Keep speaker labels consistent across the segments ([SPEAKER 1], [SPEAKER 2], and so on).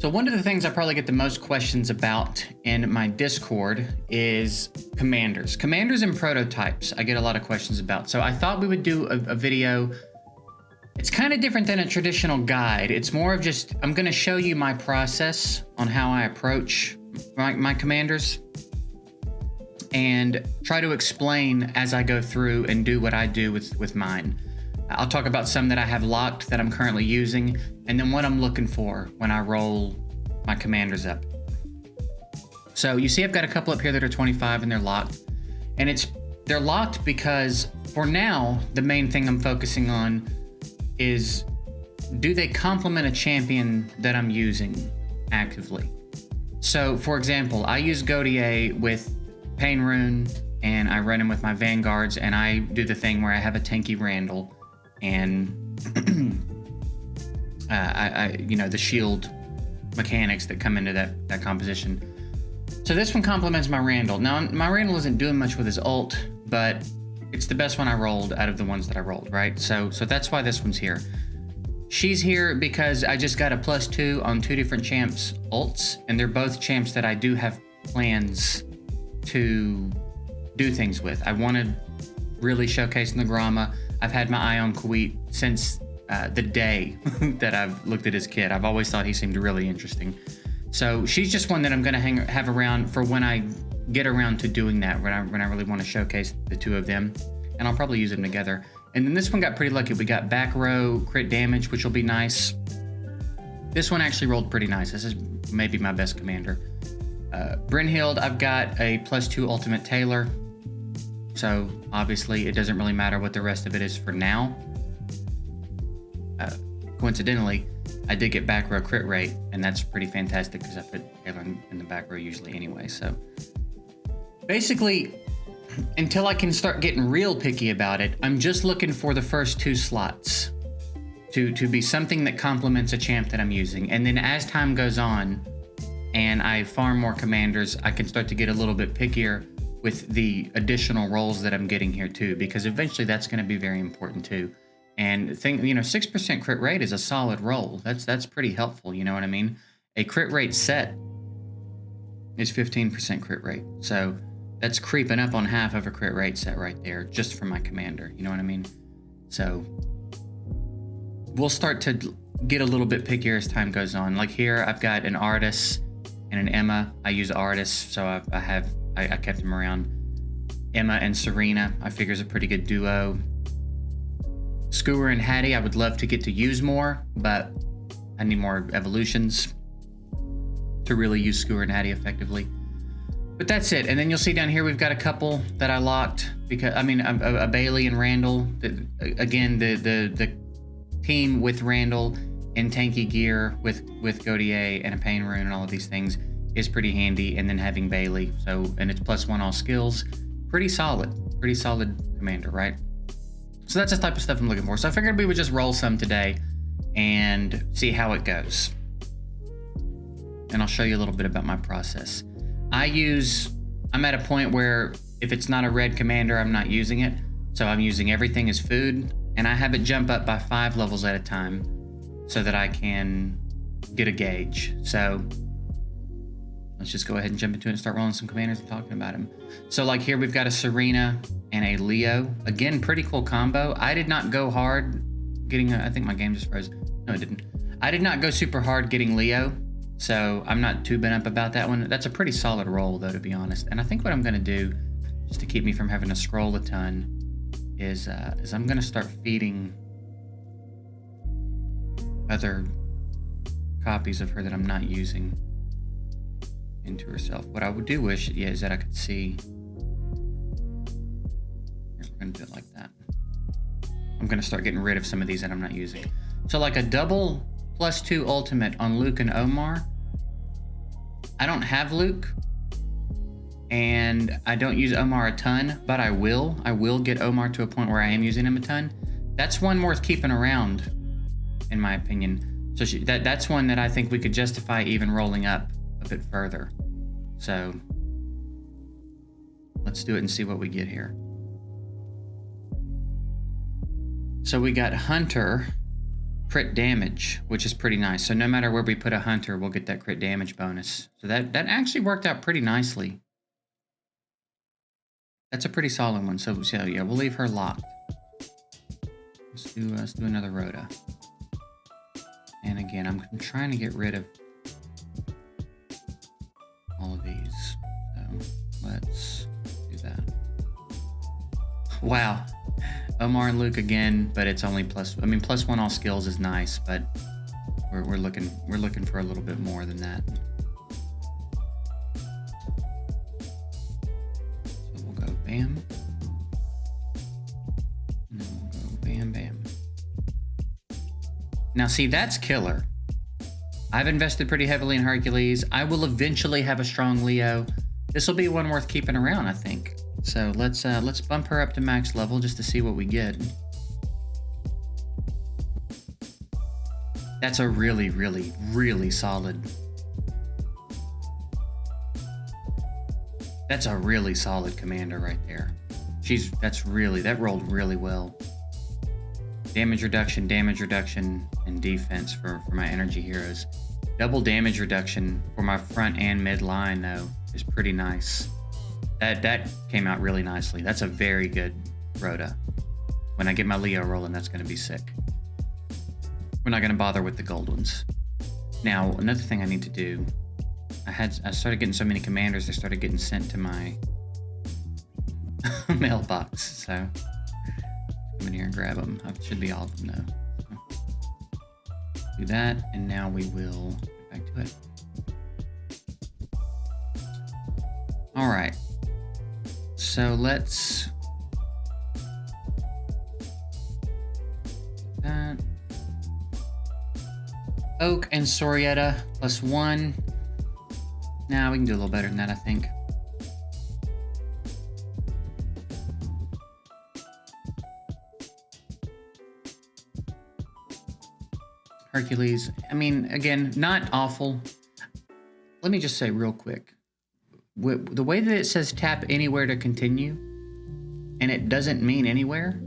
[SPEAKER 1] So one of the things I probably get the most questions about in my Discord is commanders. Commanders and prototypes I get a lot of questions about. So I thought we would do a video. It's kind of different than a traditional guide. It's more of just, I'm going to show you my process on how I approach my commanders and try to explain as I go through and do what I do with mine. I'll talk about some that I have locked that I'm currently using, and then what I'm looking for when I roll my commanders up. So you see I've got a couple up here that are 25 and they're locked. And they're locked because for now, the main thing I'm focusing on is, do they complement a champion that I'm using actively? So for example, I use Gaudier with Pain Rune and I run him with my Vanguards, and I do the thing where I have a tanky Randall and the shield mechanics that come into that composition. So this one complements my Randall. Now my Randall isn't doing much with his ult, but it's the best one I rolled out of the ones that I rolled, right? So that's why this one's here. She's here because I just got a +2 on 2 different champs ults, and they're both champs that I do have plans to do things with. I want to really showcase Nagrama. I've had my eye on Kawit since the day that I've looked at his kit. I've always thought he seemed really interesting. So she's just one that I'm going to have around for when I get around to doing that, when I really want to showcase the two of them. And I'll probably use them together. And then this one got pretty lucky. We got back row crit damage, which will be nice. This one actually rolled pretty nice. This is maybe my best commander. Brynhild, I've got a +2 ultimate Taylor. So obviously it doesn't really matter what the rest of it is for now. Coincidentally, I did get back row crit rate, and that's pretty fantastic because I put Taylor in the back row usually anyway. So basically, until I can start getting real picky about it, I'm just looking for the first 2 slots to be something that complements a champ that I'm using. And then as time goes on and I farm more commanders, I can start to get a little bit pickier with the additional rolls that I'm getting here too, because eventually that's going to be very important too. And 6% crit rate is a solid roll. That's pretty helpful, you know what I mean? A crit rate set is 15% crit rate. So that's creeping up on half of a crit rate set right there, just for my commander, you know what I mean? So we'll start to get a little bit pickier as time goes on. Like here, I've got an Artis and an Emma. I use Artis, so I kept them around. Emma and Serena, I figure, is a pretty good duo. Skewer and Hattie, I would love to get to use more, but I need more evolutions to really use Skewer and Hattie effectively. But that's it. And then you'll see down here we've got a couple that I locked because a Bailey and Randall. Again, the team with Randall and tanky gear with Gaudier and a Pain Rune and all of these things is pretty handy. And then having Bailey, and it's +1 all skills, pretty solid commander, right? So that's the type of stuff I'm looking for. So I figured we would just roll some today and see how it goes. And I'll show you a little bit about my process. I'm at a point where if it's not a red commander, I'm not using it. So I'm using everything as food, and I have it jump up by 5 levels at a time so that I can get a gauge. So let's just go ahead and jump into it and start rolling some commanders and talking about them. So like here, we've got a Serena and a Leo. Again, pretty cool combo. I did not go hard getting, I think my game just froze. No, it didn't. I did not go super hard getting Leo, so I'm not too bent up about that one. That's a pretty solid roll though, to be honest. And I think what I'm gonna do, just to keep me from having to scroll a ton, is I'm gonna start feeding other copies of her that I'm not using into herself. What I would do wish, is that I could see. Here, we're gonna do it like that. I'm gonna start getting rid of some of these that I'm not using. So like a double +2 ultimate on Luke and Omar. I don't have Luke, and I don't use Omar a ton, but I will get Omar to a point where I am using him a ton. That's one worth keeping around, in my opinion. So that's one that I think we could justify even rolling up a bit further. So let's do it and see what we get here. So we got Hunter crit damage, which is pretty nice. So no matter where we put a hunter, we'll get that crit damage bonus. So that actually worked out pretty nicely. That's a pretty solid one. So yeah, we'll leave her locked. Let's do another Rhoda. And again, I'm trying to get rid of all of these. So let's do that. Wow. Omar and Luke again, but it's only +1 all skills is nice, but we're looking for a little bit more than that. So we'll go bam. And then we'll go bam bam. Now see, that's killer. I've invested pretty heavily in Hercules. I will eventually have a strong Leo. This will be one worth keeping around, I think. So let's bump her up to max level just to see what we get. That's a really, really, really solid. That's a really solid commander right there. That rolled really well. Damage reduction, and defense for my energy heroes. Double damage reduction for my front and mid line though is pretty nice. That came out really nicely. That's a very good Rhoda. When I get my Leo rolling, that's going to be sick. We're not going to bother with the gold ones. Now, another thing I need to do, I started getting so many commanders, they started getting sent to my mailbox. So come in here and grab them. It should be all of them though. So, do that, and now we will get back to it. All right. So let's that. Oak and Sorietta +1. Now we can do a little better than that, I think. Hercules, I mean, again, not awful. Let me just say real quick. The way that it says tap anywhere to continue, and it doesn't mean anywhere,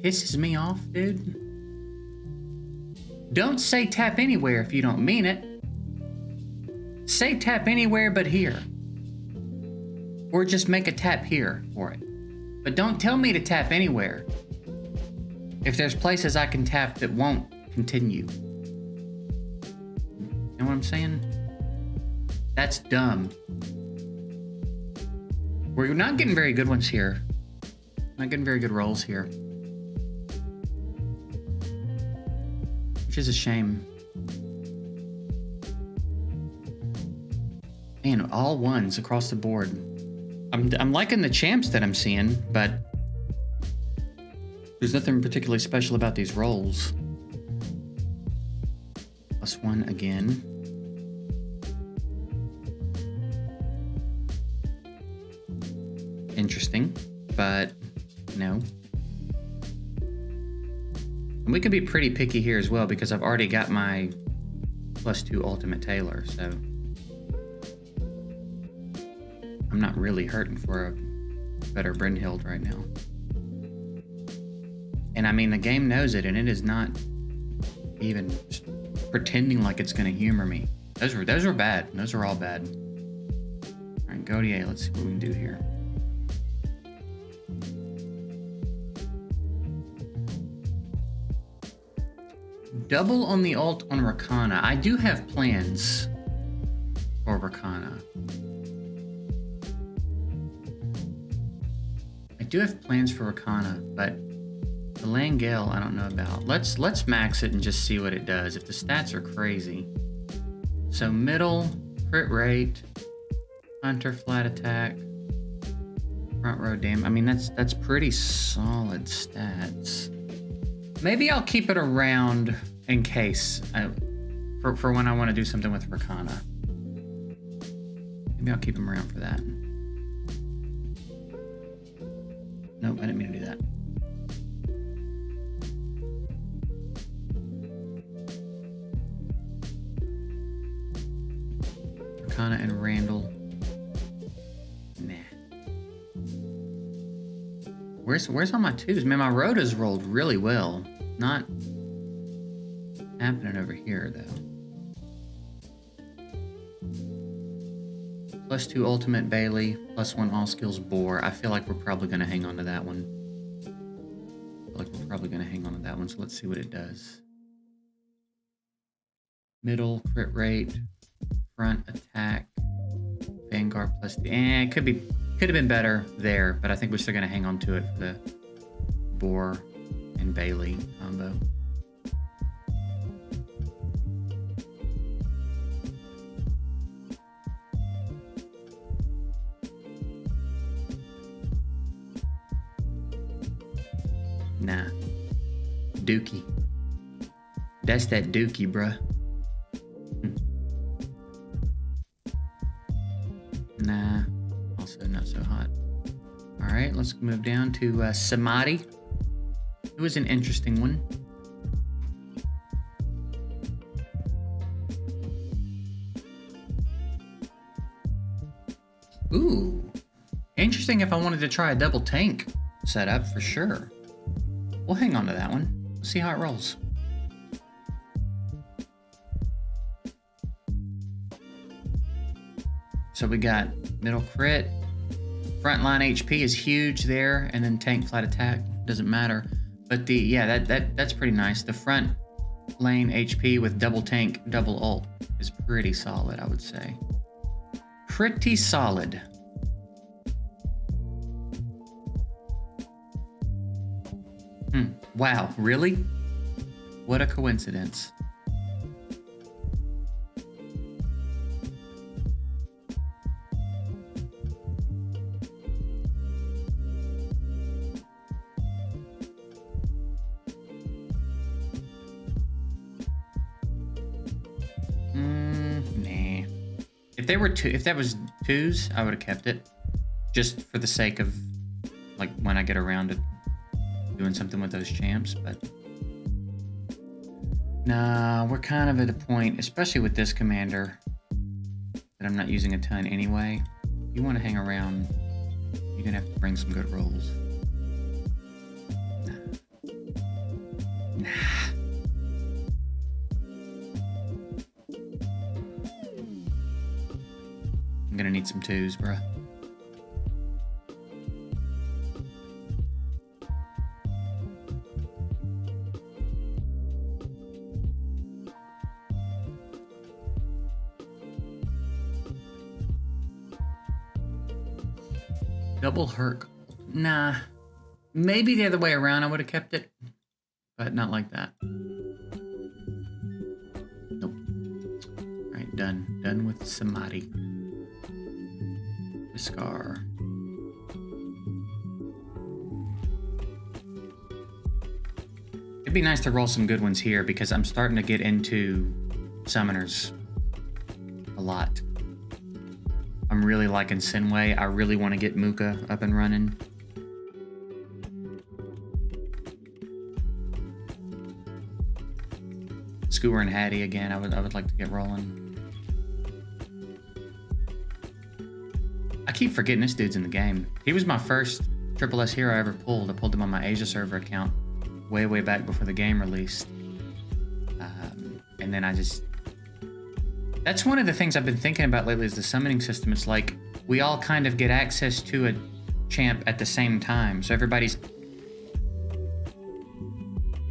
[SPEAKER 1] pisses me off, dude. Don't say tap anywhere if you don't mean it. Say tap anywhere but here. Or just make a tap here for it. But don't tell me to tap anywhere if there's places I can tap that won't continue. You know what I'm saying? That's dumb. We're not getting very good ones here. Not getting very good rolls here. Which is a shame. Man, all ones across the board. I'm liking the champs that I'm seeing, but there's nothing particularly special about these rolls. +1 again. Interesting, but no. And we can be pretty picky here as well because I've already got my +2 Ultimate Tailor, so I'm not really hurting for a better Brynhild right now. And I mean, the game knows it, and it is not even just pretending like it's going to humor me. Those were bad. Those were all bad. All right, Gaudier, let's see what we can do here. Double on the ult on Rakana. I do have plans for Rakana. I do have plans for Rakana, but the Langale I don't know about. Let's max it and just see what it does if the stats are crazy. So middle, crit rate, hunter flat attack, front row damage. I mean that's pretty solid stats. Maybe I'll keep it around in case for when I want to do something with Rakana. Maybe I'll keep him around for that. Nope, I didn't mean to do that. Rakana and Randall. Nah. Where's all my twos? Man, my Rhoda's rolled really well. Not happening over here, though. +2 ultimate Bailey, +1 all skills Boar. I feel like we're probably going to hang on to that one. So let's see what it does. Middle crit rate, front attack, Vanguard +. It could have been better there, but I think we're still going to hang on to it for the Boar and Bailey combo. Nah. Dookie. That's that Dookie, bruh. Nah. Also not so hot. Alright, let's move down to Samadhi. It was an interesting one. Ooh. Interesting if I wanted to try a double tank setup for sure. We'll hang on to that one. We'll see how it rolls. So we got middle crit. Frontline HP is huge there, and then tank flat attack doesn't matter. But that's pretty nice. The front lane HP with double tank, double ult is pretty solid, I would say. Pretty solid. Wow, really? What a coincidence. Nah. If that was twos, I would have kept it. Just for the sake of, like, when I get around to doing something with those champs, but nah, we're kind of at a point, especially with this commander, that I'm not using a ton anyway. If you want to hang around, you're gonna have to bring some good rolls. Nah. I'm gonna need some twos, bruh. Double Herc. Nah. Maybe the other way around I would have kept it, but not like that. Nope. Alright, done. Done with Samadhi. Scar. It'd be nice to roll some good ones here because I'm starting to get into summoners a lot. I'm really liking Sinway. I really want to get Muka up and running. Skewer and Hattie again. I would like to get rolling. I keep forgetting this dude's in the game. He was my first Triple S hero I ever pulled. I pulled him on my Asia server account way back before the game released. And then that's one of the things I've been thinking about lately is the summoning system. It's like we all kind of get access to a champ at the same time. So everybody's,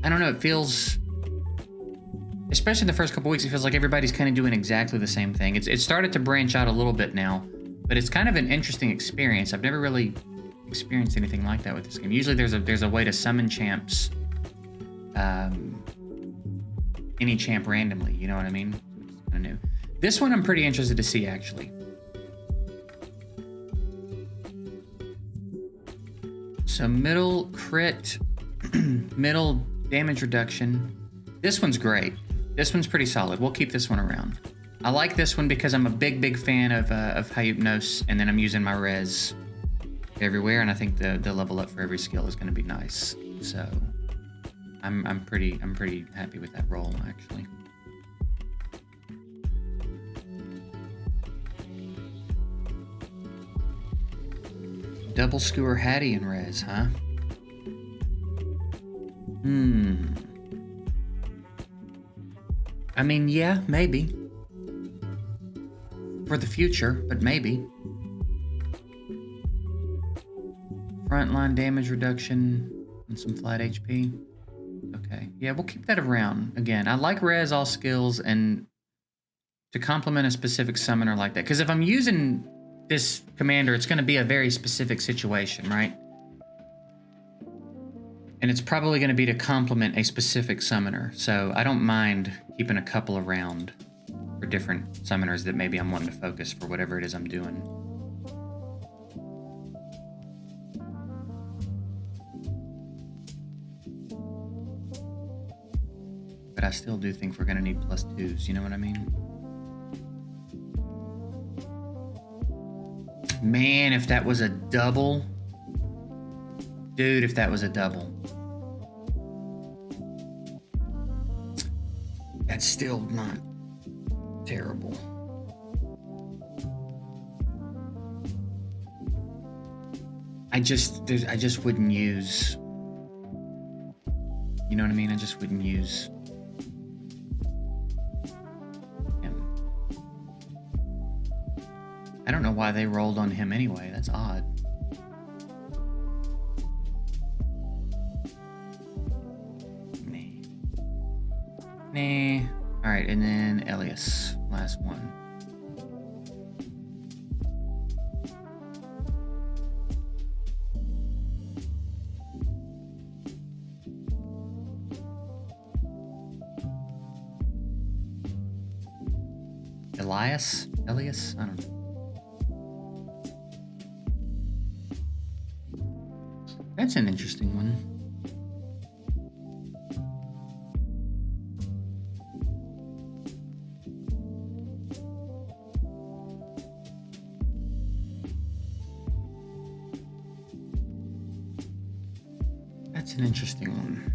[SPEAKER 1] I don't know, it feels, especially the first couple weeks, it feels like everybody's kind of doing exactly the same thing. It started to branch out a little bit now, but it's kind of an interesting experience. I've never really experienced anything like that with this game. Usually there's a way to summon champs, any champ randomly, you know what I mean? It's kind of new. This one I'm pretty interested to see, actually. So middle crit, middle damage reduction. This one's great. This one's pretty solid. We'll keep this one around. I like this one because I'm a big fan of Hypnos, and then I'm using my res everywhere, and I think the level up for every skill is going to be nice. So I'm pretty happy with that roll, actually. Double Skewer Hattie and res, huh? I mean, yeah, maybe. For the future, but maybe. Frontline damage reduction and some flat HP. Okay, yeah, we'll keep that around. Again, I like res all skills and to complement a specific summoner like that. Because if I'm using this commander, it's going to be a very specific situation, right? And it's probably going to be to complement a specific summoner. So I don't mind keeping a couple around for different summoners that maybe I'm wanting to focus for whatever it is I'm doing. But I still do think we're going to need +2s, you know what I mean? Man, if that was a double. Dude, if that was a double. That's still not terrible. I just wouldn't use, you know what I mean? I just wouldn't use him. I don't know why they rolled on him anyway. That's odd. Nah. All right, and then Elias, last one. Elias? I don't know. That's an interesting one. That's an interesting one.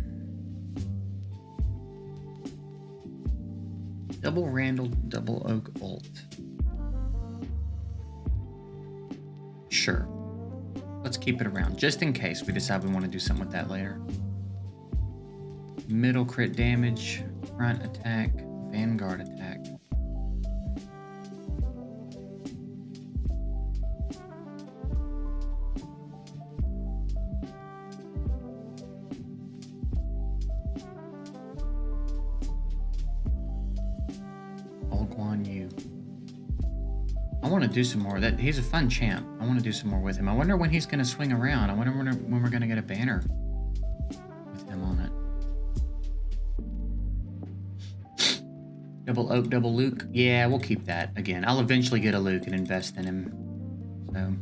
[SPEAKER 1] Double Randall, double Oak ult. Sure. Let's keep it around, just in case we decide we want to do something with that later. Middle crit damage, front attack, vanguard attack. I want to do some more. He's a fun champ. I want to do some more with him. I wonder when he's going to swing around. I wonder when we're going to get a banner with him on it. Double Oak, double Luke. Yeah, we'll keep that. Again, I'll eventually get a Luke and invest in him. So.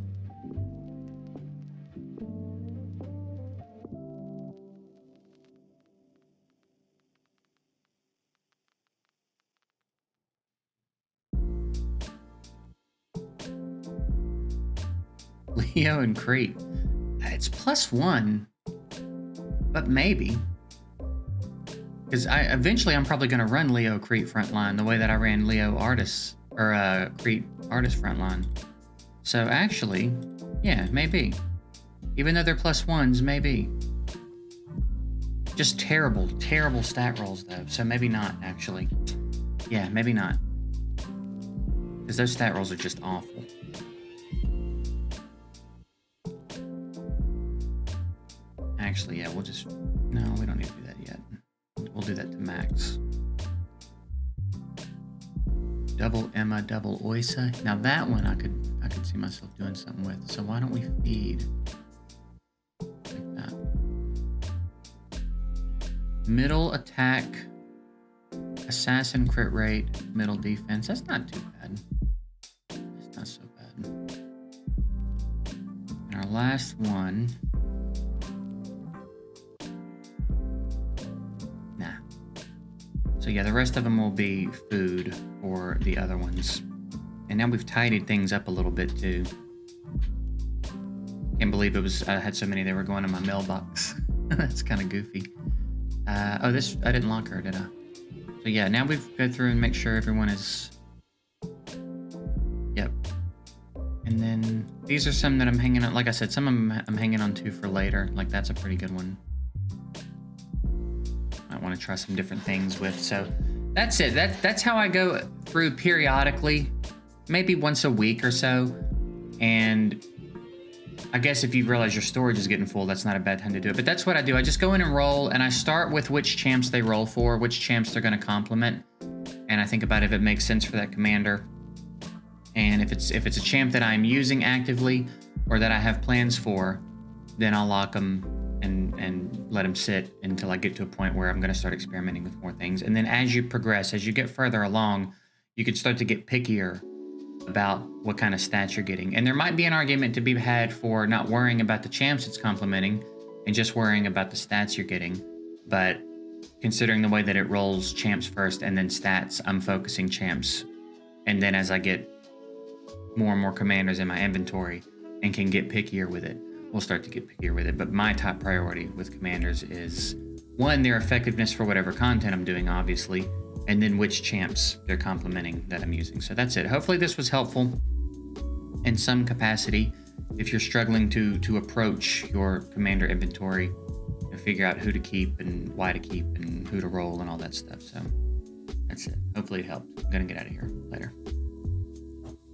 [SPEAKER 1] Leo and Crete. It's +1, but maybe. Because eventually I'm probably going to run Leo Crete frontline the way that I ran Leo Artis, or Crete Artis frontline. So actually, yeah, maybe. Even though they're +1s, maybe. Just terrible, terrible stat rolls though. So maybe not, actually. Yeah, maybe not. Because those stat rolls are just awful. Actually, yeah, no, we don't need to do that yet. We'll do that to max. Double Emma, double Oysa. Now that one I could see myself doing something with. So why don't we feed like that? Middle attack, assassin crit rate, middle defense. That's not too bad. That's not so bad. And our last one. So yeah, the rest of them will be food for the other ones. And now we've tidied things up a little bit too. Can't believe I had so many that were going in my mailbox. That's kind of goofy. I didn't lock her, did I? So yeah, now we've go through and make sure everyone is. Yep. And then these are some that I'm hanging on. Like I said, some of them I'm hanging on to for later. Like that's a pretty good one. I want to try some different things with. So that's it. That's how I go through periodically, maybe once a week or so. And I guess if you realize your storage is getting full, that's not a bad time to do it. But that's what I do. I just go in and roll, and I start with which champs they roll for, which champs they're going to complement, and I think about if it makes sense for that commander. And if it's a champ that I'm using actively or that I have plans for, then I'll lock them and let them sit until I get to a point where I'm going to start experimenting with more things. And then as you progress, as you get further along, you can start to get pickier about what kind of stats you're getting. And there might be an argument to be had for not worrying about the champs it's complementing and just worrying about the stats you're getting. But considering the way that it rolls champs first and then stats, I'm focusing champs. And then as I get more and more commanders in my inventory and can get pickier with it, we'll start to get pickier with it. But my top priority with commanders is, one, their effectiveness for whatever content I'm doing, obviously, and then which champs they're complementing that I'm using. So that's it. Hopefully this was helpful in some capacity if you're struggling to approach your commander inventory and figure out who to keep and why to keep and who to roll and all that stuff. So that's it. Hopefully it helped. I'm gonna get out of here. Later.